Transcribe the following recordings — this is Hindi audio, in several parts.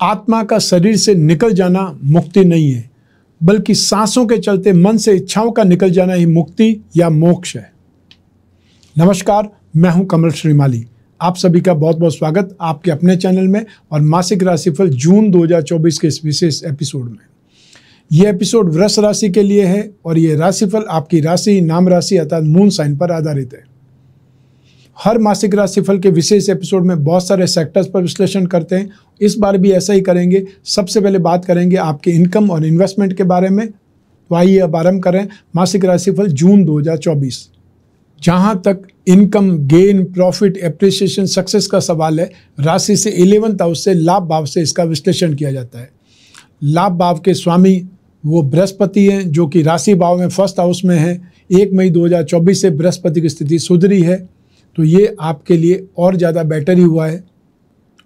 आत्मा का शरीर से निकल जाना मुक्ति नहीं है, बल्कि सांसों के चलते मन से इच्छाओं का निकल जाना ही मुक्ति या मोक्ष है। नमस्कार, मैं हूं कमल श्रीमाली। आप सभी का बहुत बहुत स्वागत आपके अपने चैनल में और मासिक राशिफल जून 2024 के इस विशेष एपिसोड में। यह एपिसोड वृष राशि के लिए है और यह राशिफल आपकी राशि, नाम राशि अर्थात मून साइन पर आधारित है। हर मासिक राशिफल के विशेष एपिसोड में बहुत सारे सेक्टर्स पर विश्लेषण करते हैं। इस बार भी ऐसा ही करेंगे। सबसे पहले बात करेंगे आपके इनकम और इन्वेस्टमेंट के बारे में। तो आइए अब आरंभ करें मासिक राशिफल जून 2024। जहां तक income, gain, profit, appreciation, success का सवाल है, राशि से 11th हाउस से लाभ भाव से इसका विश्लेषण किया जाता है। लाभ भाव के स्वामी वो बृहस्पति हैं, जो कि राशि भाव में फर्स्ट हाउस में है। 1 मई 2024 से बृहस्पति की स्थिति सुधरी है, तो ये आपके लिए और ज़्यादा बेटर ही हुआ है।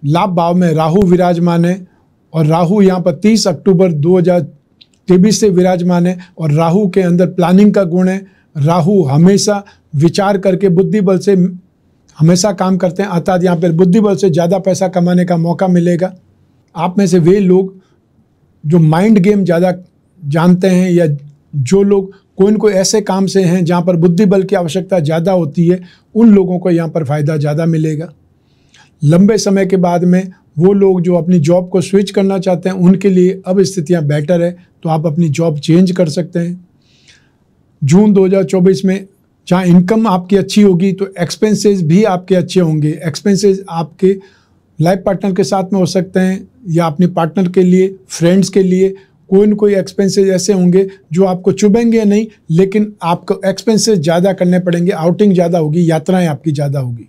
लाभ भाव में राहु विराजमान है और राहु यहाँ पर 30 अक्टूबर 2023 से विराजमान है और राहु के अंदर प्लानिंग का गुण है। राहु हमेशा विचार करके बुद्धि बल से हमेशा काम करते हैं, अर्थात यहाँ पर बुद्धि बल से ज़्यादा पैसा कमाने का मौका मिलेगा। आप में से वे लोग जो माइंड गेम ज़्यादा जानते हैं या जो लोग कोई न कोई ऐसे काम से हैं जहाँ पर बुद्धि बल की आवश्यकता ज़्यादा होती है, उन लोगों को यहाँ पर फ़ायदा ज़्यादा मिलेगा। लंबे समय के बाद में वो लोग जो अपनी जॉब को स्विच करना चाहते हैं, उनके लिए अब स्थितियाँ बेटर है, तो आप अपनी जॉब चेंज कर सकते हैं। जून 2024 में जहाँ इनकम आपकी अच्छी होगी तो एक्सपेंसेस भी आपके अच्छे होंगे। एक्सपेंसेस आपके लाइफ पार्टनर के साथ में हो सकते हैं या अपने पार्टनर के लिए, फ्रेंड्स के लिए। कोई न कोई एक्सपेंसेस ऐसे होंगे जो आपको चुभेंगे नहीं, लेकिन आपको एक्सपेंसेस ज़्यादा करने पड़ेंगे। आउटिंग ज़्यादा होगी, यात्राएं आपकी ज़्यादा होगी।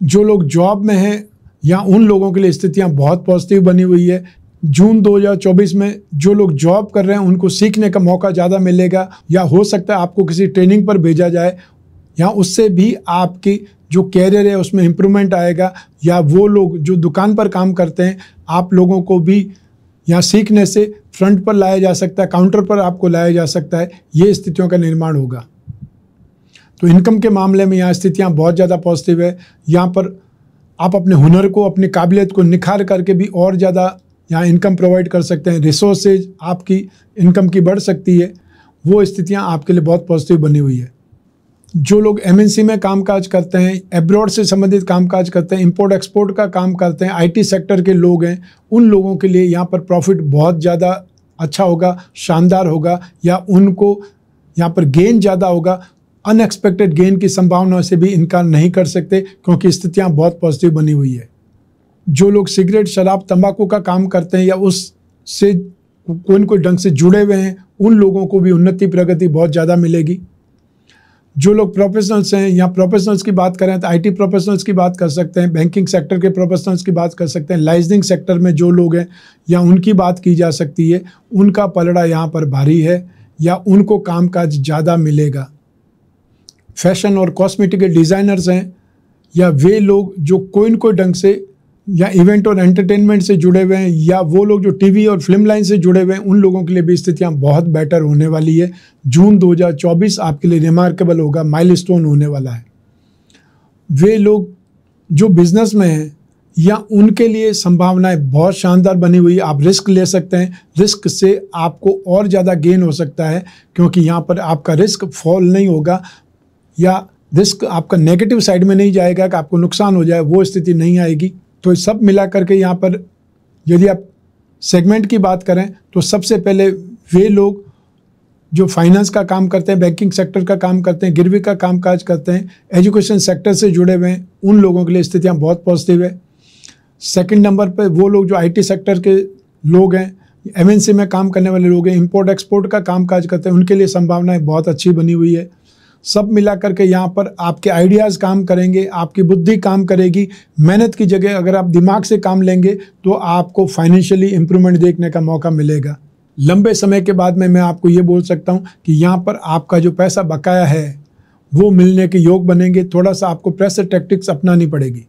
जो लोग जॉब में हैं या उन लोगों के लिए स्थितियां बहुत पॉजिटिव बनी हुई है। जून 2024 में जो लोग जॉब कर रहे हैं उनको सीखने का मौका ज़्यादा मिलेगा, या हो सकता है आपको किसी ट्रेनिंग पर भेजा जाए, या उससे भी आपकी जो कैरियर है उसमें इम्प्रूवमेंट आएगा। या वो लोग जो दुकान पर काम करते हैं, आप लोगों को भी यहाँ सीखने से फ्रंट पर लाया जा सकता है, काउंटर पर आपको लाया जा सकता है। ये स्थितियों का निर्माण होगा। तो इनकम के मामले में यहाँ स्थितियाँ बहुत ज़्यादा पॉजिटिव है। यहाँ पर आप अपने हुनर को, अपनी काबिलियत को निखार करके भी और ज़्यादा यहाँ इनकम प्रोवाइड कर सकते हैं। रिसोर्सेज आपकी इनकम की बढ़ सकती है। वो स्थितियाँ आपके लिए बहुत पॉजिटिव बनी हुई है। जो लोग MNC में कामकाज करते हैं, एब्रॉड से संबंधित कामकाज करते हैं, इंपोर्ट एक्सपोर्ट का काम करते हैं, IT सेक्टर के लोग हैं, उन लोगों के लिए यहाँ पर प्रॉफिट बहुत ज़्यादा अच्छा होगा, शानदार होगा, या उनको यहाँ पर गेन ज़्यादा होगा। अनएक्सपेक्टेड गेन की संभावना से भी इनकार नहीं कर सकते, क्योंकि स्थितियाँ बहुत पॉजिटिव बनी हुई है। जो लोग सिगरेट, शराब, तंबाकू का काम करते हैं या उससे कोई न कोई ढंग से जुड़े हुए हैं, उन लोगों को भी उन्नति, प्रगति बहुत ज़्यादा मिलेगी। जो लोग प्रोफेशनल्स हैं, या प्रोफेशनल्स की बात करें तो IT प्रोफेशनल्स की बात कर सकते हैं, बैंकिंग सेक्टर के प्रोफेशनल्स की बात कर सकते हैं, लाइसेंसिंग सेक्टर में जो लोग हैं या उनकी बात की जा सकती है। उनका पलड़ा यहाँ पर भारी है या उनको कामकाज ज़्यादा मिलेगा। फैशन और कॉस्मेटिक के डिज़ाइनर्स हैं या वे लोग जो कोई न कोई ढंग से या इवेंट और एंटरटेनमेंट से जुड़े हुए हैं, या वो लोग जो TV और फिल्म लाइन से जुड़े हुए हैं, उन लोगों के लिए भी स्थितियाँ बहुत बेटर होने वाली है। जून 2024 आपके लिए रिमार्केबल होगा, माइलस्टोन होने वाला है। वे लोग जो बिजनेस में हैं या उनके लिए संभावनाएं बहुत शानदार बनी हुई है। आप रिस्क ले सकते हैं। रिस्क से आपको और ज़्यादा गेन हो सकता है, क्योंकि यहाँ पर आपका रिस्क फॉल नहीं होगा या रिस्क आपका नेगेटिव साइड में नहीं जाएगा कि आपको नुकसान हो जाए, वो स्थिति नहीं आएगी। तो सब मिला करके यहाँ पर यदि आप सेगमेंट की बात करें तो सबसे पहले वे लोग जो फाइनेंस का काम करते हैं, बैंकिंग सेक्टर का काम करते हैं, गिरवी का कामकाज करते हैं, एजुकेशन सेक्टर से जुड़े हुए हैं, उन लोगों के लिए स्थितियाँ बहुत पॉजिटिव है। सेकंड नंबर पे वो लोग जो IT सेक्टर के लोग हैं, MNC में काम करने वाले लोग हैं, इंपोर्ट एक्सपोर्ट का कामकाज करते हैं, उनके लिए संभावनाएं बहुत अच्छी बनी हुई है। सब मिला करके यहाँ पर आपके आइडियाज़ काम करेंगे, आपकी बुद्धि काम करेगी। मेहनत की जगह अगर आप दिमाग से काम लेंगे तो आपको फाइनेंशियली इम्प्रूवमेंट देखने का मौका मिलेगा। लंबे समय के बाद में मैं आपको ये बोल सकता हूँ कि यहाँ पर आपका जो पैसा बकाया है वो मिलने के योग बनेंगे। थोड़ा सा आपको प्रेशर टैक्टिक्स अपनानी पड़ेगी।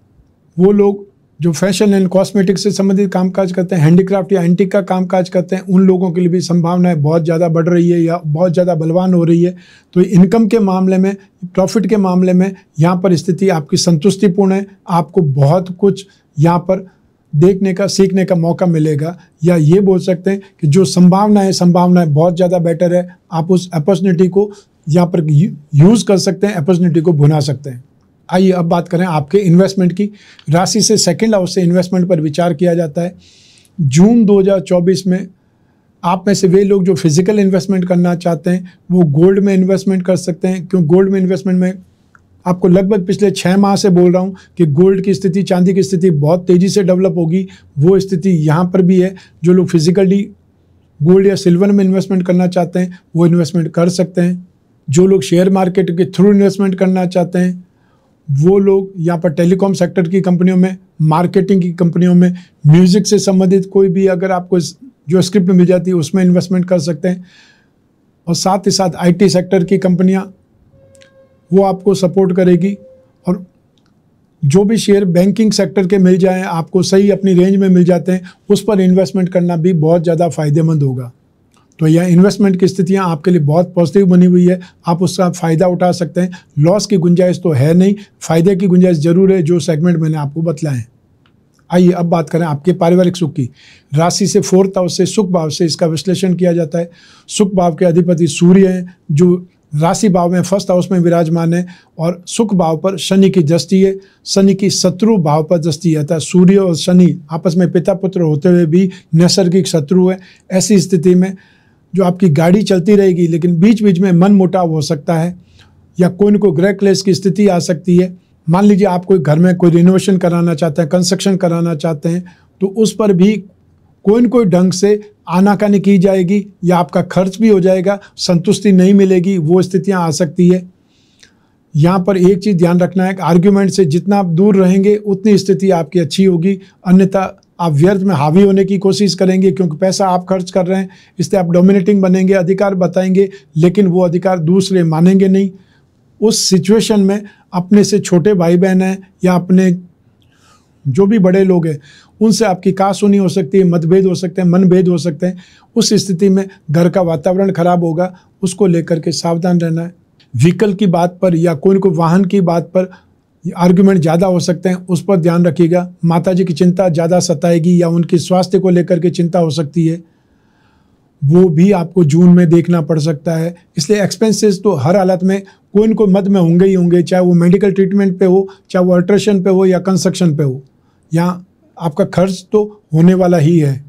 वो लोग जो फैशन एंड कॉस्मेटिक्स से संबंधित कामकाज करते हैं, हैंडीक्राफ्ट या एंटीक का कामकाज करते हैं, उन लोगों के लिए भी संभावनाएं बहुत ज़्यादा बढ़ रही है या बहुत ज़्यादा बलवान हो रही है। तो इनकम के मामले में, प्रॉफिट के मामले में यहाँ पर स्थिति आपकी संतुष्टिपूर्ण है। आपको बहुत कुछ यहाँ पर देखने का, सीखने का मौका मिलेगा, या ये बोल सकते हैं कि जो संभावनाएं बहुत ज़्यादा बेटर है। आप उस अपॉर्चुनिटी को यहाँ पर यूज़ कर सकते हैं, अपॉर्चुनिटी को भुना सकते हैं। आइए अब बात करें आपके इन्वेस्टमेंट की। राशि से सेकंड हाउस से इन्वेस्टमेंट पर विचार किया जाता है। जून 2024 में आप में से वे लोग जो फिजिकल इन्वेस्टमेंट करना चाहते हैं वो गोल्ड में इन्वेस्टमेंट कर सकते हैं, क्योंकि गोल्ड में इन्वेस्टमेंट में आपको लगभग पिछले 6 माह से बोल रहा हूँ कि गोल्ड की स्थिति, चांदी की स्थिति बहुत तेज़ी से डेवलप होगी। वो स्थिति यहाँ पर भी है। जो लोग फिजिकली गोल्ड या सिल्वर में इन्वेस्टमेंट करना चाहते हैं वो इन्वेस्टमेंट कर सकते हैं। जो लोग शेयर मार्केट के थ्रू इन्वेस्टमेंट करना चाहते हैं वो लोग यहाँ पर टेलीकॉम सेक्टर की कंपनियों में, मार्केटिंग की कंपनियों में, म्यूज़िक से संबंधित कोई भी अगर आपको जो स्क्रिप्ट मिल जाती है उसमें इन्वेस्टमेंट कर सकते हैं। और साथ ही साथ IT सेक्टर की कंपनियां वो आपको सपोर्ट करेगी। और जो भी शेयर बैंकिंग सेक्टर के मिल जाएं, आपको सही अपनी रेंज में मिल जाते हैं, उस पर इन्वेस्टमेंट करना भी बहुत ज़्यादा फ़ायदेमंद होगा। तो यह इन्वेस्टमेंट की स्थितियां आपके लिए बहुत पॉजिटिव बनी हुई है। आप उसका फ़ायदा उठा सकते हैं। लॉस की गुंजाइश तो है नहीं, फ़ायदे की गुंजाइश ज़रूर है, जो सेगमेंट मैंने आपको बतलाए हैं। आइए अब बात करें आपके पारिवारिक सुख की। राशि से 4th हाउस से, सुख भाव से इसका विश्लेषण किया जाता है। सुख भाव के अधिपति सूर्य हैं, जो राशि भाव में 1st हाउस में विराजमान है, और सुख भाव पर शनि की दृष्टि है। शनि की शत्रु भाव पर दृष्टि है, अर्थात सूर्य और शनि आपस में पिता पुत्र होते हुए भी नैसर्गिक शत्रु है। ऐसी स्थिति में जो आपकी गाड़ी चलती रहेगी, लेकिन बीच बीच में मन मुटाव हो सकता है, या कोई न कोई गृह क्लेश की स्थिति आ सकती है। मान लीजिए आप कोई घर में कोई रिनोवेशन कराना चाहते हैं, कंस्ट्रक्शन कराना चाहते हैं, तो उस पर भी कोई न कोई ढंग से आनाकानी की जाएगी, या आपका खर्च भी हो जाएगा, संतुष्टि नहीं मिलेगी, वो स्थितियां आ सकती है। यहाँ पर एक चीज़ ध्यान रखना है कि आर्ग्यूमेंट से जितना आप दूर रहेंगे उतनी स्थिति आपकी अच्छी होगी, अन्यथा आप व्यर्थ में हावी होने की कोशिश करेंगे, क्योंकि पैसा आप खर्च कर रहे हैं, इसलिए आप डोमिनेटिंग बनेंगे, अधिकार बताएंगे, लेकिन वो अधिकार दूसरे मानेंगे नहीं। उस सिचुएशन में अपने से छोटे भाई बहन हैं या अपने जो भी बड़े लोग हैं उनसे आपकी कहासुनी हो सकती है, मतभेद हो सकते हैं, मनभेद हो सकते हैं। उस स्थिति में घर का वातावरण खराब होगा, उसको लेकर के सावधान रहना है। व्हीकल की बात पर या कोई न कोई वाहन की बात पर आर्ग्यूमेंट ज़्यादा हो सकते हैं, उस पर ध्यान रखिएगा। माताजी की चिंता ज़्यादा सताएगी, या उनके स्वास्थ्य को लेकर के चिंता हो सकती है, वो भी आपको जून में देखना पड़ सकता है। इसलिए एक्सपेंसेस तो हर हालत में कोई न कोई मद में होंगे ही होंगे, चाहे वो मेडिकल ट्रीटमेंट पे हो, चाहे वो अल्ट्रेशन पे हो, या कंस्ट्रक्शन पे हो। यहाँ आपका खर्च तो होने वाला ही है।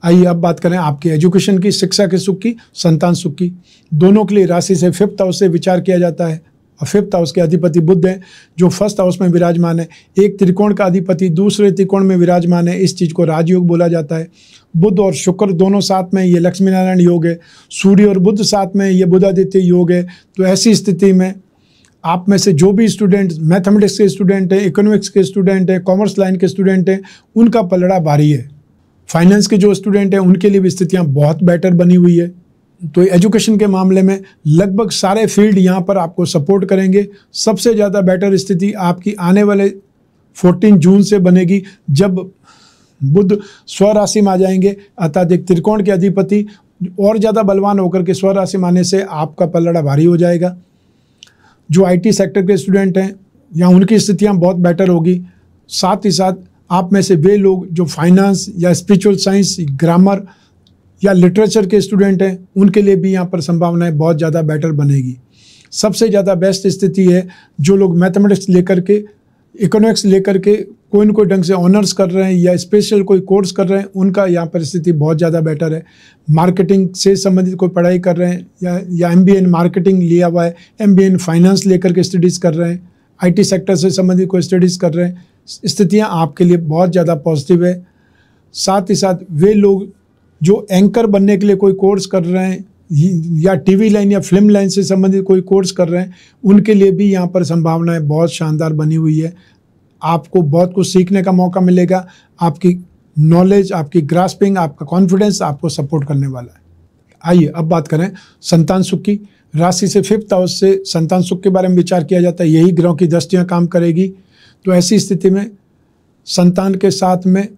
आइए अब बात करें आपके एजुकेशन की, शिक्षा के सुख की, संतान सुख की। दोनों के लिए राशि से 5th हाउस से विचार किया जाता है, और 5th हाउस के अधिपति बुध हैं, जो 1st हाउस में विराजमान है। एक त्रिकोण का अधिपति दूसरे त्रिकोण में विराजमान है, इस चीज़ को राजयोग बोला जाता है। बुध और शुक्र दोनों साथ में, ये लक्ष्मी नारायण योग है। सूर्य और बुध साथ में, ये बुधादित्य योग है। तो ऐसी स्थिति में आप में से जो भी स्टूडेंट मैथमेटिक्स के स्टूडेंट हैं, इकोनॉमिक्स के स्टूडेंट हैं, कॉमर्स लाइन के स्टूडेंट हैं, उनका पलड़ा भारी है। फाइनेंस के जो स्टूडेंट हैं उनके लिए भी स्थितियाँ बहुत बेटर बनी हुई है। तो एजुकेशन के मामले में लगभग सारे फील्ड यहाँ पर आपको सपोर्ट करेंगे। सबसे ज़्यादा बेटर स्थिति आपकी आने वाले 14 जून से बनेगी, जब बुध स्वराशि में आ जाएंगे, अर्थात एक त्रिकोण के अधिपति और ज़्यादा बलवान होकर के स्वराशि में आने से आपका पलड़ा भारी हो जाएगा। जो IT सेक्टर के स्टूडेंट हैं या उनकी स्थितियाँ बहुत बेटर होगी। साथ ही साथ आप में से वे लोग जो फाइनेंस या स्पिरिचुअल साइंस, ग्रामर या लिटरेचर के स्टूडेंट हैं, उनके लिए भी यहाँ पर संभावनाएं बहुत ज़्यादा बेटर बनेगी। सबसे ज़्यादा बेस्ट स्थिति है जो लोग मैथमेटिक्स लेकर के, इकोनॉमिक्स लेकर के कोई न कोई ढंग से ऑनर्स कर रहे हैं या स्पेशल कोई कोर्स कर रहे हैं, उनका यहाँ पर स्थिति बहुत ज़्यादा बेटर है। मार्केटिंग से संबंधित कोई पढ़ाई कर रहे हैं या MBA इन मार्केटिंग लिया हुआ है, MBA इन फाइनेंस लेकर के स्टडीज़ कर रहे हैं, IT सेक्टर से संबंधित कोई स्टडीज़ कर रहे हैं, स्थितियाँ आपके लिए बहुत ज़्यादा पॉजिटिव है। साथ ही साथ वे लोग जो एंकर बनने के लिए कोई कोर्स कर रहे हैं या TV लाइन या फिल्म लाइन से संबंधित कोई कोर्स कर रहे हैं, उनके लिए भी यहाँ पर संभावनाएं बहुत शानदार बनी हुई है। आपको बहुत कुछ सीखने का मौका मिलेगा। आपकी नॉलेज, आपकी ग्रास्पिंग, आपका कॉन्फिडेंस आपको सपोर्ट करने वाला है। आइए अब बात करें संतान सुख की। राशि से 5th हाउस से संतान सुख के बारे में विचार किया जाता है, यही ग्रहों की दृष्टियाँ काम करेगी। तो ऐसी स्थिति में संतान के साथ में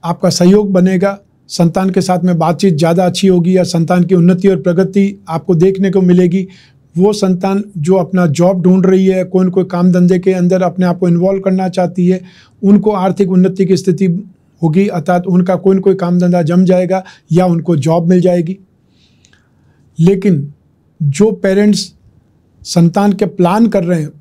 आपका सहयोग बनेगा, संतान के साथ में बातचीत ज़्यादा अच्छी होगी, या संतान की उन्नति और प्रगति आपको देखने को मिलेगी। वो संतान जो अपना जॉब ढूंढ रही है, कोई न कोई काम धंधे के अंदर अपने आप को इन्वॉल्व करना चाहती है, उनको आर्थिक उन्नति की स्थिति होगी, अर्थात उनका कोई न कोई काम धंधा जम जाएगा या उनको जॉब मिल जाएगी। लेकिन जो पेरेंट्स संतान के प्लान कर रहे हैं,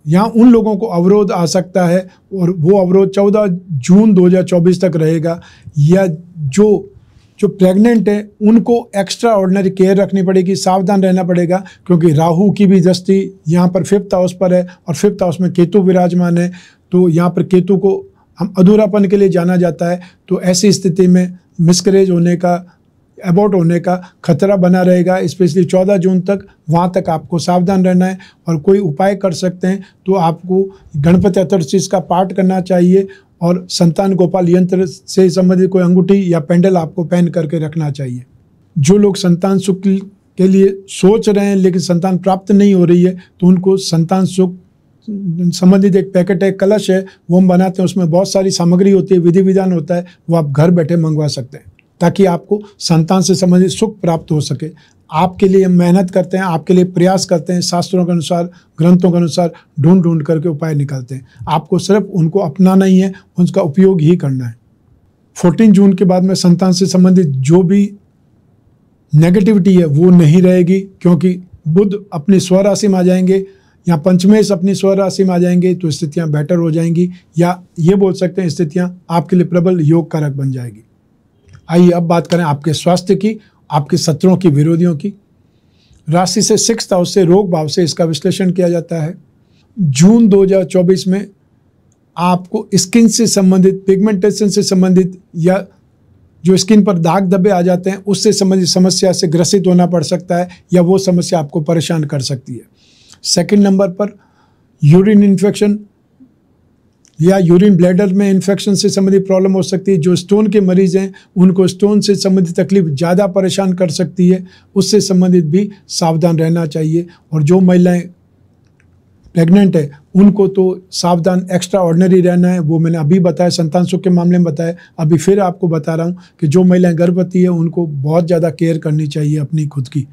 यहाँ उन लोगों को अवरोध आ सकता है और वो अवरोध 14 जून 2024 तक रहेगा। या जो प्रेग्नेंट है उनको एक्स्ट्रा ऑर्डिनरी केयर रखनी पड़ेगी, सावधान रहना पड़ेगा, क्योंकि राहु की भी दृष्टि यहाँ पर 5th हाउस पर है और 5th हाउस में केतु विराजमान है। तो यहाँ पर केतु को हम अधूरापन के लिए जाना जाता है। तो ऐसी स्थिति में मिसकैरेज होने का, अबॉर्ट होने का खतरा बना रहेगा, स्पेशली 14 जून तक। वहाँ तक आपको सावधान रहना है और कोई उपाय कर सकते हैं तो आपको गणपति चतुर्थी का पाठ करना चाहिए और संतान गोपाल यंत्र से संबंधित कोई अंगूठी या पेंडल आपको पहन करके रखना चाहिए। जो लोग संतान सुख के लिए सोच रहे हैं लेकिन संतान प्राप्त नहीं हो रही है, तो उनको संतान सुख संबंधित एक पैकेट है, कलश है, वो हम बनाते हैं। उसमें बहुत सारी सामग्री होती है, विधि विधान होता है, वो आप घर बैठे मंगवा सकते हैं ताकि आपको संतान से संबंधित सुख प्राप्त हो सके। आपके लिए मेहनत करते हैं, आपके लिए प्रयास करते हैं, शास्त्रों के अनुसार, ग्रंथों के अनुसार ढूंढ करके उपाय निकालते हैं। आपको सिर्फ उनको अपनाना ही है, उनका उपयोग ही करना है। 14 जून के बाद में संतान से संबंधित जो भी नेगेटिविटी है वो नहीं रहेगी, क्योंकि बुध अपनी स्वराशि में आ जाएंगे या पंचमेश अपनी स्वराशि में आ जाएंगे, तो स्थितियाँ बेटर हो जाएंगी, या ये बोल सकते हैं स्थितियाँ आपके लिए प्रबल योग कारक बन जाएगी। आइए अब बात करें आपके स्वास्थ्य की, आपके शत्रुओं की, विरोधियों की। राशि से 6th हाउस से, रोग भाव से इसका विश्लेषण किया जाता है। जून 2024 में आपको स्किन से संबंधित, पिगमेंटेशन से संबंधित, या जो स्किन पर दाग धब्बे आ जाते हैं उससे संबंधित समस्या से ग्रसित होना पड़ सकता है, या वो समस्या आपको परेशान कर सकती है। 2nd नंबर पर यूरिन इन्फेक्शन या यूरिन ब्लैडर में इन्फेक्शन से संबंधित प्रॉब्लम हो सकती है। जो स्टोन के मरीज हैं उनको स्टोन से संबंधित तकलीफ ज़्यादा परेशान कर सकती है, उससे संबंधित भी सावधान रहना चाहिए। और जो महिलाएं प्रेग्नेंट है उनको तो सावधान, एक्स्ट्रा ऑर्डिनरी रहना है। वो मैंने अभी बताया, संतान सुख के मामले में बताया, अभी फिर आपको बता रहा हूँ कि जो महिलाएं गर्भवती है उनको बहुत ज़्यादा केयर करनी चाहिए अपनी खुद की।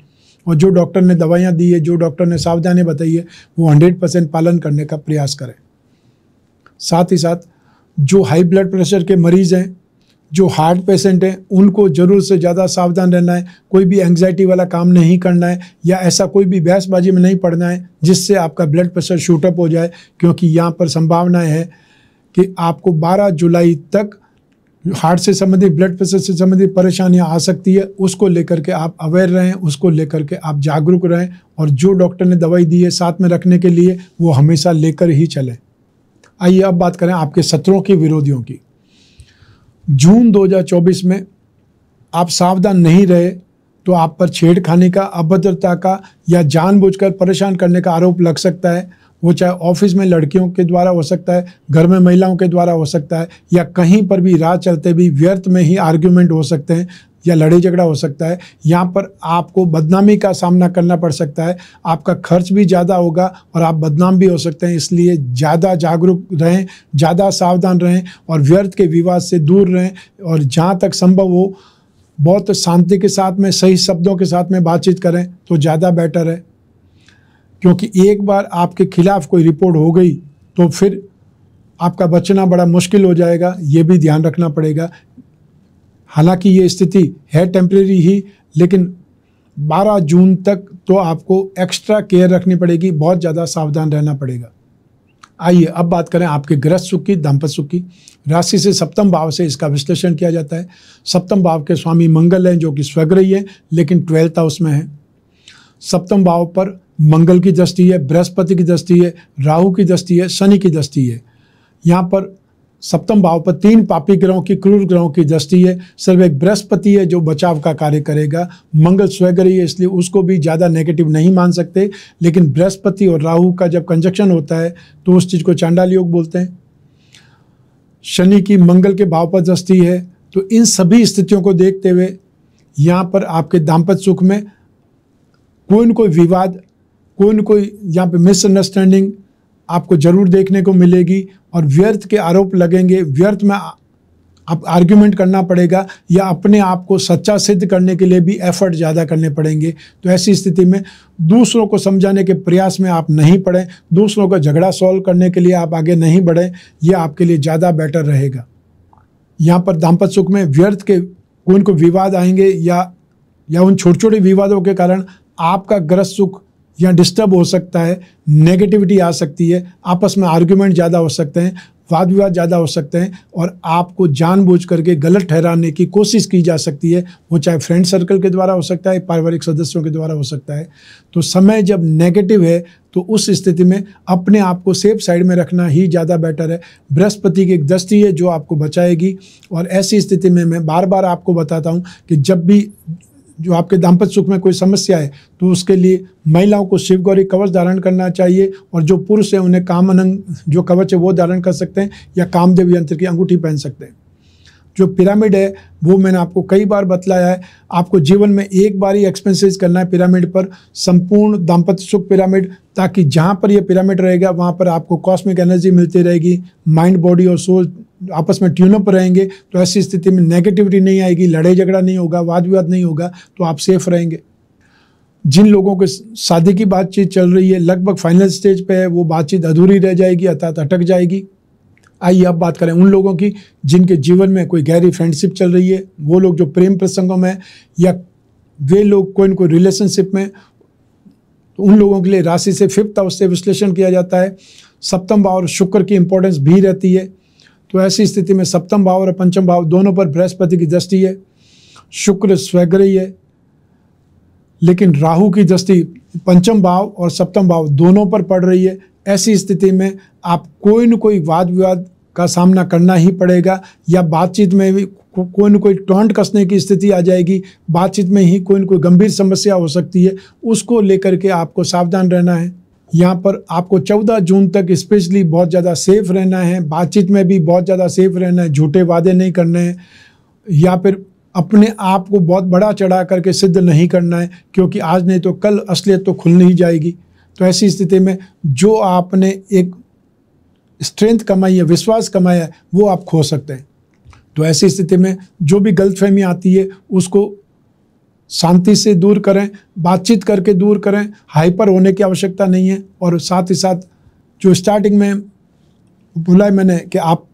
और जो डॉक्टर ने दवाइयाँ दी है, जो डॉक्टर ने सावधानी बताई है, वो 100% पालन करने का प्रयास करें। साथ ही साथ जो हाई ब्लड प्रेशर के मरीज़ हैं, जो हार्ट पेशेंट हैं, उनको ज़रूर से ज़्यादा सावधान रहना है। कोई भी एंग्जाइटी वाला काम नहीं करना है, या ऐसा कोई भी बहसबाजी में नहीं पड़ना है जिससे आपका ब्लड प्रेशर शूट अप हो जाए, क्योंकि यहाँ पर संभावना है कि आपको 12 जुलाई तक हार्ट से संबंधित, ब्लड प्रेशर से संबंधित परेशानियाँ आ सकती है। उसको लेकर के आप अवेयर रहें, उसको लेकर के आप जागरूक रहें, और जो डॉक्टर ने दवाई दी है साथ में रखने के लिए, वो हमेशा लेकर ही चलें। आइए अब बात करें आपके शत्रुओं की, विरोधियों की। जून 2024 में आप सावधान नहीं रहे तो आप पर छेड़खानी का, अभद्रता का या जानबूझकर परेशान करने का आरोप लग सकता है। वो चाहे ऑफिस में लड़कियों के द्वारा हो सकता है, घर में महिलाओं के द्वारा हो सकता है, या कहीं पर भी राह चलते भी व्यर्थ में ही आर्ग्यूमेंट हो सकते हैं या लड़ाई झगड़ा हो सकता है। यहाँ पर आपको बदनामी का सामना करना पड़ सकता है, आपका खर्च भी ज़्यादा होगा और आप बदनाम भी हो सकते हैं। इसलिए ज़्यादा जागरूक रहें, ज़्यादा सावधान रहें और व्यर्थ के विवाद से दूर रहें, और जहाँ तक संभव हो बहुत शांति के साथ में, सही शब्दों के साथ में बातचीत करें तो ज़्यादा बेटर है। क्योंकि एक बार आपके खिलाफ कोई रिपोर्ट हो गई तो फिर आपका बचना बड़ा मुश्किल हो जाएगा, ये भी ध्यान रखना पड़ेगा। हालांकि ये स्थिति है टेम्परेरी ही, लेकिन 12 जून तक तो आपको एक्स्ट्रा केयर रखनी पड़ेगी, बहुत ज़्यादा सावधान रहना पड़ेगा। आइए अब बात करें आपके गृहस्थ सुख की, दाम्पत्य सुख की। राशि से 7वें भाव से इसका विश्लेषण किया जाता है। 7वें भाव के स्वामी मंगल हैं, जो कि स्वग्रही है लेकिन 12th हाउस में है। 7वें भाव पर मंगल की दृष्टि है, बृहस्पति की दृष्टि है, राहु की दृष्टि है, शनि की दृष्टि है। यहाँ पर 7वें भाव पर 3 पापी ग्रहों की, क्रूर ग्रहों की दृष्टि है। सिर्फ एक बृहस्पति है जो बचाव का कार्य करेगा। मंगल स्वग्रही है इसलिए उसको भी ज़्यादा नेगेटिव नहीं मान सकते, लेकिन बृहस्पति और राहु का जब कंजक्शन होता है तो उस चीज़ को चांडाल योग बोलते हैं। शनि की मंगल के भाव पर दृष्टि है। तो इन सभी स्थितियों को देखते हुए यहाँ पर आपके दाम्पत्य सुख में कोई न कोई विवाद, कोई न कोई यहाँ पे मिसअंडरस्टैंडिंग आपको जरूर देखने को मिलेगी, और व्यर्थ के आरोप लगेंगे। व्यर्थ में आप आर्ग्यूमेंट करना पड़ेगा, या अपने आप को सच्चा सिद्ध करने के लिए भी एफर्ट ज़्यादा करने पड़ेंगे। तो ऐसी स्थिति में दूसरों को समझाने के प्रयास में आप नहीं पड़ें, दूसरों का झगड़ा सॉल्व करने के लिए आप आगे नहीं बढ़ें, यह आपके लिए ज़्यादा बेटर रहेगा। यहाँ पर दाम्पत्य सुख में व्यर्थ के कोई को विवाद आएंगे या उन छोटे छोटे विवादों के कारण आपका ग्रस्त सुख या डिस्टर्ब हो सकता है, नेगेटिविटी आ सकती है, आपस में आर्ग्यूमेंट ज़्यादा हो सकते हैं, वाद विवाद ज़्यादा हो सकते हैं और आपको जानबूझ करके गलत ठहराने की कोशिश की जा सकती है। वो चाहे फ्रेंड सर्कल के द्वारा हो सकता है, पारिवारिक सदस्यों के द्वारा हो सकता है। तो समय जब नेगेटिव है तो उस स्थिति में अपने आप को सेफ साइड में रखना ही ज़्यादा बेटर है। बृहस्पति की एक दृष्टि है जो आपको बचाएगी और ऐसी स्थिति में मैं बार बार आपको बताता हूँ कि जब भी जो आपके दाम्पत्य सुख में कोई समस्या है तो उसके लिए महिलाओं को शिव गौरी कवच धारण करना चाहिए और जो पुरुष है उन्हें कामअनंग जो कवच है वो धारण कर सकते हैं या कामदेव यंत्र की अंगूठी पहन सकते हैं। जो पिरामिड है वो मैंने आपको कई बार बतलाया है, आपको जीवन में एक बार ही एक्सपेंसेस करना है पिरामिड पर, संपूर्ण दाम्पत्य सुख पिरामिड, ताकि जहाँ पर ये पिरामिड रहेगा वहाँ पर आपको कॉस्मिक एनर्जी मिलती रहेगी, माइंड बॉडी और सोल आपस में ट्यूनअप रहेंगे। तो ऐसी स्थिति में नेगेटिविटी नहीं आएगी, लड़ाई झगड़ा नहीं होगा, वाद विवाद नहीं होगा, तो आप सेफ रहेंगे। जिन लोगों के शादी की बातचीत चल रही है, लगभग फाइनल स्टेज पे है, वो बातचीत अधूरी रह जाएगी अर्थात अटक जाएगी। आइए अब बात करें उन लोगों की जिनके जीवन में कोई गहरी फ्रेंडशिप चल रही है, वो लोग जो प्रेम प्रसंगों में या वे लोग कोई न कोई रिलेशनशिप में, तो उन लोगों के लिए राशि से 5th हाउस से विश्लेषण किया जाता है। सप्तम भाव और शुक्र की इंपॉर्टेंस भी रहती है। तो ऐसी स्थिति में सप्तम भाव और पंचम भाव दोनों पर बृहस्पति की दृष्टि है। शुक्र स्वग्रही है लेकिन राहु की दृष्टि पंचम भाव और सप्तम भाव दोनों पर पड़ रही है। ऐसी स्थिति में आप कोई न कोई वाद विवाद का सामना करना ही पड़ेगा या बातचीत में भी कोई न कोई टोंट कसने की स्थिति आ जाएगी, बातचीत में ही कोई न कोई गंभीर समस्या हो सकती है, उसको लेकर के आपको सावधान रहना है। यहाँ पर आपको 14 जून तक स्पेशली बहुत ज़्यादा सेफ रहना है, बातचीत में भी बहुत ज़्यादा सेफ रहना है, झूठे वादे नहीं करने हैं या फिर अपने आप को बहुत बड़ा चढ़ा करके सिद्ध नहीं करना है, क्योंकि आज नहीं तो कल असलियत तो खुल नहीं जाएगी। तो ऐसी स्थिति में जो आपने एक स्ट्रेंथ कमाई है, विश्वास कमाया है, वो आप खो सकते हैं। तो ऐसी स्थिति में जो भी गलतफहमी आती है उसको शांति से दूर करें, बातचीत करके दूर करें, हाइपर होने की आवश्यकता नहीं है। और साथ ही साथ जो स्टार्टिंग में बोला है मैंने कि आप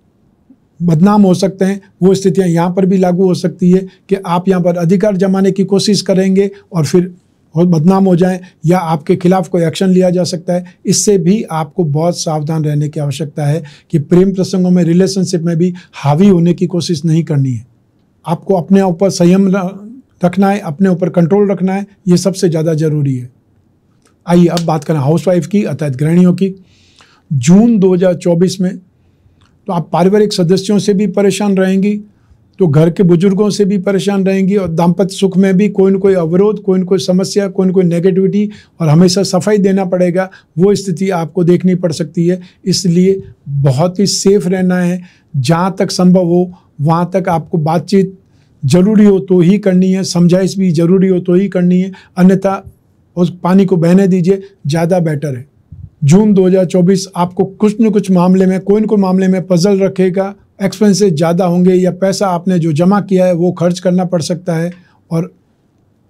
बदनाम हो सकते हैं, वो स्थितियां यहाँ पर भी लागू हो सकती है कि आप यहाँ पर अधिकार जमाने की कोशिश करेंगे और फिर बदनाम हो जाएं या आपके खिलाफ कोई एक्शन लिया जा सकता है। इससे भी आपको बहुत सावधान रहने की आवश्यकता है कि प्रेम प्रसंगों में, रिलेशनशिप में भी हावी होने की कोशिश नहीं करनी है। आपको अपने ऊपर संयम रखना है, अपने ऊपर कंट्रोल रखना है, ये सबसे ज़्यादा जरूरी है। आइए अब बात करें हाउसवाइफ की अर्थात गृहिणियों की। जून 2024 में तो आप पारिवारिक सदस्यों से भी परेशान रहेंगी, तो घर के बुजुर्गों से भी परेशान रहेंगी और दाम्पत्य सुख में भी कोई न कोई अवरोध, कोई न कोई समस्या, कोई न कोई नेगेटिविटी और हमेशा सफाई देना पड़ेगा, वो स्थिति आपको देखनी पड़ सकती है। इसलिए बहुत ही सेफ रहना है, जहाँ तक संभव हो वहाँ तक आपको बातचीत जरूरी हो तो ही करनी है, समझाइश भी जरूरी हो तो ही करनी है, अन्यथा उस पानी को बहने दीजिए, ज़्यादा बेटर है। जून 2024 आपको कुछ न कुछ मामले में, कोई न कोई मामले में पजल रखेगा, एक्सपेंसेस ज़्यादा होंगे या पैसा आपने जो जमा किया है वो खर्च करना पड़ सकता है और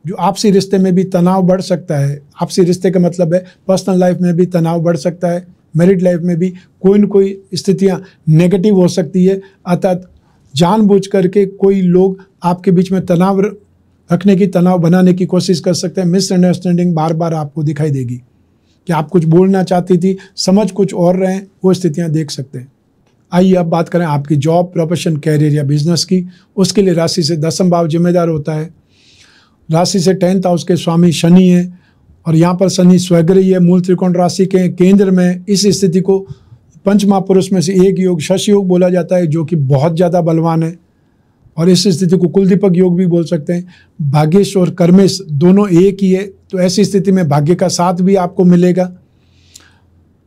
जो आपसी रिश्ते में भी तनाव बढ़ सकता है। आपसी रिश्ते का मतलब है पर्सनल लाइफ में भी तनाव बढ़ सकता है, मैरिड लाइफ में भी कोई न कोई स्थितियाँ नेगेटिव हो सकती है, अर्थात जानबूझ करके कोई लोग आपके बीच में तनाव रखने की, तनाव बनाने की कोशिश कर सकते हैं। मिसअंडरस्टैंडिंग बार बार आपको दिखाई देगी कि आप कुछ बोलना चाहती थी, समझ कुछ और रहे हैं, वो स्थितियां देख सकते हैं। आइए अब बात करें आपकी जॉब, प्रोफेशन, कैरियर या बिजनेस की। उसके लिए राशि से 10वां भाव जिम्मेदार होता है। राशि से 10th हाउस के स्वामी शनि है और यहाँ पर शनि स्वग्रही है, मूल त्रिकोण राशि के केंद्र में। इस स्थिति को पंच महापुरुष में से एक योग शश योग बोला जाता है, जो कि बहुत ज़्यादा बलवान है और इस स्थिति को कुलदीपक योग भी बोल सकते हैं। भाग्येश और कर्मेश दोनों एक ही है, तो ऐसी स्थिति में भाग्य का साथ भी आपको मिलेगा।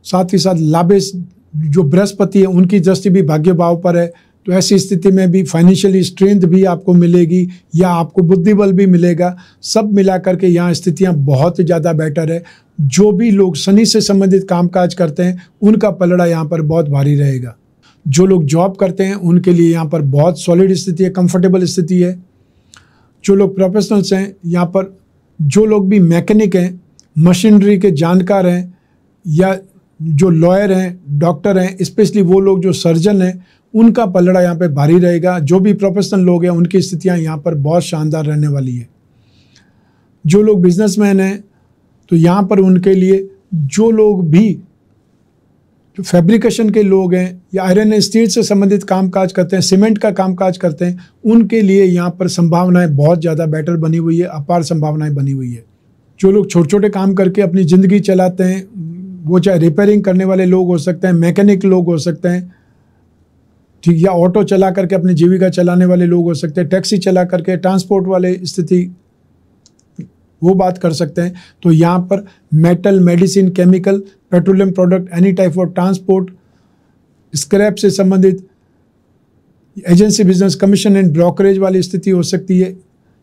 साथ ही साथ लाभेश जो बृहस्पति है उनकी दृष्टि भी भाग्य भाव पर है, तो ऐसी स्थिति में भी फाइनेंशियली स्ट्रेंथ भी आपको मिलेगी या आपको बुद्धि बल भी मिलेगा। सब मिला करके यहाँ स्थितियाँ बहुत ज़्यादा बेटर है। जो भी लोग शनि से संबंधित कामकाज करते हैं उनका पलड़ा यहाँ पर बहुत भारी रहेगा। जो लोग जॉब करते हैं उनके लिए यहाँ पर बहुत सॉलिड स्थिति है, कंफर्टेबल स्थिति है। जो लोग प्रोफेशनल्स हैं यहाँ पर, जो लोग भी मैकेनिक हैं, मशीनरी के जानकार हैं या जो लॉयर हैं, डॉक्टर हैं, स्पेशली वो लोग जो सर्जन हैं, उनका पलड़ा यहाँ पे भारी रहेगा। जो भी प्रोफेशनल लोग हैं उनकी स्थितियाँ यहाँ पर बहुत शानदार रहने वाली है। जो लोग बिजनेसमैन हैं तो यहाँ पर उनके लिए, जो लोग भी जो फैब्रिकेशन के लोग हैं या आयरन एंड स्टील से संबंधित कामकाज करते हैं, सीमेंट का कामकाज करते हैं, उनके लिए यहाँ पर संभावनाएं बहुत ज़्यादा बेटर बनी हुई है, अपार संभावनाएं बनी हुई है। जो लोग छोटे छोटे काम करके अपनी ज़िंदगी चलाते हैं, वो चाहे रिपेयरिंग करने वाले लोग हो सकते हैं, मैकेनिक लोग हो सकते हैं, ठीक, या ऑटो चला करके अपनी जीविका चलाने वाले लोग हो सकते हैं, टैक्सी चला करके ट्रांसपोर्ट वाले स्थिति वो बात कर सकते हैं। तो यहाँ पर metal, medicine, chemical, petroleum product, any type of transport, scrap से संबंधित, agency business, commission and brokerage वाली स्थिति हो सकती है,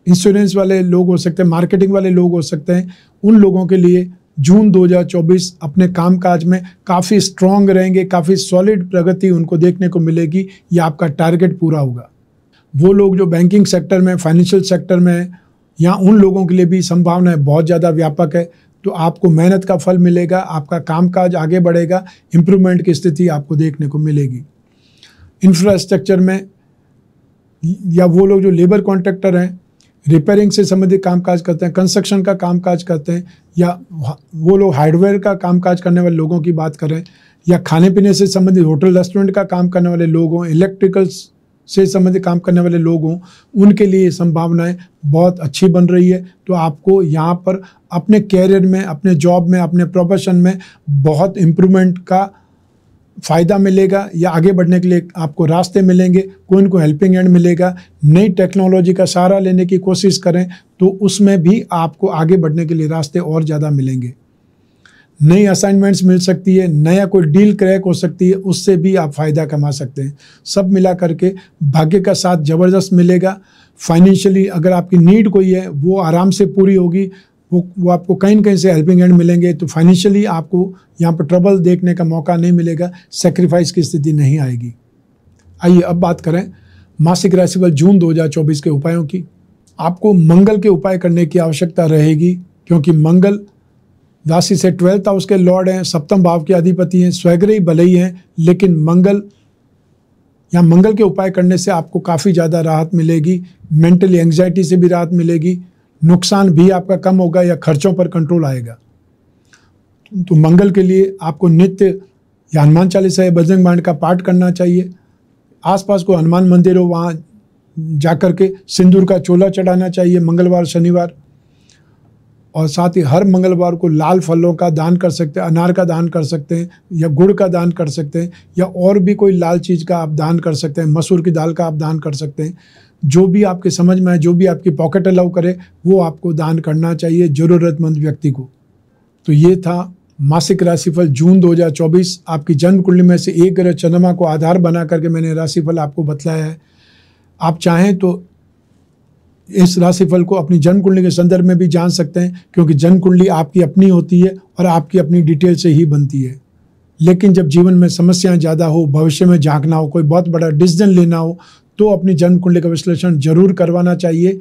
इंश्योरेंस वाले लोग हो सकते हैं, मार्केटिंग वाले लोग हो सकते हैं। उन लोगों के लिए जून 2024 अपने कामकाज में काफ़ी स्ट्रॉन्ग रहेंगे, काफ़ी सॉलिड प्रगति उनको देखने को मिलेगी। या आपका टारगेट पूरा होगा। वो लोग जो बैंकिंग सेक्टर में, फाइनेंशियल सेक्टर में हैं, यहाँ उन लोगों के लिए भी संभावनाएं बहुत ज़्यादा व्यापक है। तो आपको मेहनत का फल मिलेगा, आपका कामकाज आगे बढ़ेगा, इम्प्रूवमेंट की स्थिति आपको देखने को मिलेगी। इंफ्रास्ट्रक्चर में, या वो लोग जो लेबर कॉन्ट्रैक्टर हैं, रिपेयरिंग से संबंधित कामकाज करते हैं, कंस्ट्रक्शन का कामकाज करते हैं, या वो लोग हार्डवेयर का कामकाज करने वाले लोगों की बात करें, या खाने पीने से संबंधित होटल रेस्टोरेंट का काम करने वाले लोग हों, इलेक्ट्रिकल्स से संबंधित काम करने वाले लोग हों, उनके लिए संभावनाएं बहुत अच्छी बन रही है। तो आपको यहाँ पर अपने कैरियर में, अपने जॉब में, अपने प्रोफेशन में बहुत इम्प्रूवमेंट का फ़ायदा मिलेगा, या आगे बढ़ने के लिए आपको रास्ते मिलेंगे, कोई इनको हेल्पिंग हैंड मिलेगा। नई टेक्नोलॉजी का सहारा लेने की कोशिश करें तो उसमें भी आपको आगे बढ़ने के लिए रास्ते और ज़्यादा मिलेंगे। नई असाइनमेंट्स मिल सकती है, नया कोई डील क्रैक हो सकती है, उससे भी आप फ़ायदा कमा सकते हैं। सब मिला करके भाग्य का साथ ज़बरदस्त मिलेगा। फाइनेंशियली अगर आपकी नीड कोई है वो आराम से पूरी होगी, वो आपको कहीं न कहीं से हेल्पिंग हैंड मिलेंगे। तो फाइनेंशियली आपको यहाँ पर ट्रबल देखने का मौका नहीं मिलेगा, सेक्रीफाइस की स्थिति नहीं आएगी। आइए अब बात करें मासिक राशिफल जून 2024 के उपायों की। आपको मंगल के उपाय करने की आवश्यकता रहेगी, क्योंकि मंगल राशि से 12th हाउस के लॉर्ड हैं, सप्तम भाव के अधिपति हैं, स्वग्रही भले ही हैं, लेकिन मंगल के उपाय करने से आपको काफ़ी ज़्यादा राहत मिलेगी। मेंटली एंग्जाइटी से भी राहत मिलेगी, नुकसान भी आपका कम होगा या खर्चों पर कंट्रोल आएगा। तो मंगल के लिए आपको नित्य या हनुमान चालीसा या बजरंग बाण का पाठ करना चाहिए। आसपास को हनुमान मंदिर हो, वहाँ जाकर के सिंदूर का चोला चढ़ाना चाहिए मंगलवार, शनिवार। और साथ ही हर मंगलवार को लाल फलों का दान कर सकते हैं, अनार का दान कर सकते हैं, या गुड़ का दान कर सकते हैं, या और भी कोई लाल चीज़ का आप दान कर सकते हैं, मसूर की दाल का आप दान कर सकते हैं। जो भी आपके समझ में आए, जो भी आपकी पॉकेट अलाउ करे, वो आपको दान करना चाहिए ज़रूरतमंद व्यक्ति को। तो ये था मासिक राशिफल जून 2024। आपकी जन्म कुंडली में से एक ग्रह चंद्रमा को आधार बना करके मैंने राशिफल आपको बतलाया है। आप चाहें तो इस राशिफल को अपनी जन्म कुंडली के संदर्भ में भी जान सकते हैं, क्योंकि जन्म कुंडली आपकी अपनी होती है और आपकी अपनी डिटेल से ही बनती है। लेकिन जब जीवन में समस्याएं ज़्यादा हो, भविष्य में झांकना हो, कोई बहुत बड़ा डिसीजन लेना हो, तो अपनी जन्म कुंडली का विश्लेषण जरूर करवाना चाहिए,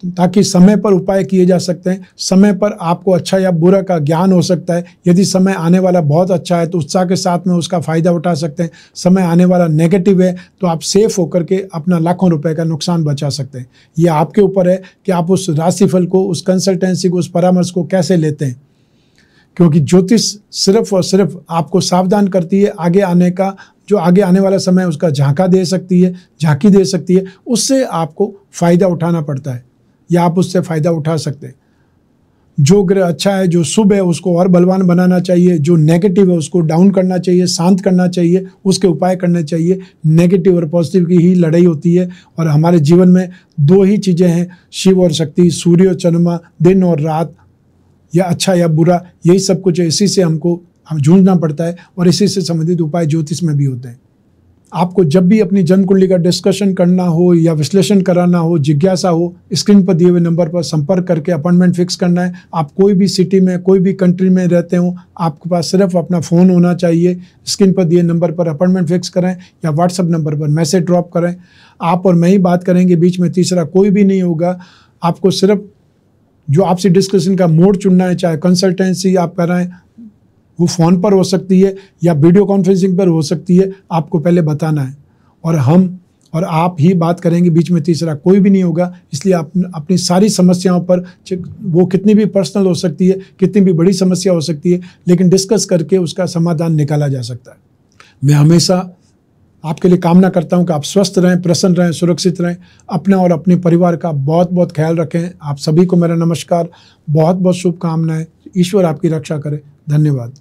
ताकि समय पर उपाय किए जा सकते हैं। समय पर आपको अच्छा या बुरा का ज्ञान हो सकता है। यदि समय आने वाला बहुत अच्छा है तो उत्साह के साथ में उसका फ़ायदा उठा सकते हैं। समय आने वाला नेगेटिव है तो आप सेफ होकर के अपना लाखों रुपए का नुकसान बचा सकते हैं। ये आपके ऊपर है कि आप उस राशिफल को, उस कंसल्टेंसी को, उस परामर्श को कैसे लेते हैं, क्योंकि ज्योतिष सिर्फ और सिर्फ आपको सावधान करती है। आगे आने का, जो आगे आने वाला समय उसका झांकी दे सकती है, उससे आपको फ़ायदा उठाना पड़ता है, या आप उससे फ़ायदा उठा सकते हैं। जो ग्रह अच्छा है, जो शुभ है, उसको और बलवान बनाना चाहिए। जो नेगेटिव है उसको डाउन करना चाहिए, शांत करना चाहिए, उसके उपाय करने चाहिए। नेगेटिव और पॉजिटिव की ही लड़ाई होती है। और हमारे जीवन में दो ही चीज़ें हैं, शिव और शक्ति, सूर्य और चंद्रमा, दिन और रात, या अच्छा या बुरा, यही सब कुछ है। इसी से हम जूझना पड़ता है, और इसी से संबंधित उपाय ज्योतिष में भी होते हैं। आपको जब भी अपनी जन्म कुंडली का डिस्कशन करना हो या विश्लेषण कराना हो, जिज्ञासा हो, स्क्रीन पर दिए हुए नंबर पर संपर्क करके अपॉइंटमेंट फिक्स करना है। आप कोई भी सिटी में, कोई भी कंट्री में रहते हो, आपके पास सिर्फ अपना फ़ोन होना चाहिए। स्क्रीन पर दिए नंबर पर अपॉइंटमेंट फिक्स करें या व्हाट्सएप नंबर पर मैसेज ड्रॉप करें। आप और मैं ही बात करेंगे, बीच में तीसरा कोई भी नहीं होगा। आपको सिर्फ जो आपसे डिस्कशन का मोड चुनना है, चाहे कंसल्टेंसी आप कराएं वो फ़ोन पर हो सकती है या वीडियो कॉन्फ्रेंसिंग पर हो सकती है, आपको पहले बताना है। और हम और आप ही बात करेंगे, बीच में तीसरा कोई भी नहीं होगा। इसलिए आप अपनी सारी समस्याओं पर, वो कितनी भी पर्सनल हो सकती है, कितनी भी बड़ी समस्या हो सकती है, लेकिन डिस्कस करके उसका समाधान निकाला जा सकता है। मैं हमेशा आपके लिए कामना करता हूं कि आप स्वस्थ रहें, प्रसन्न रहें, सुरक्षित रहें। अपना और अपने परिवार का बहुत बहुत ख्याल रखें। आप सभी को मेरा नमस्कार, बहुत बहुत शुभकामनाएं। ईश्वर आपकी रक्षा करे। धन्यवाद।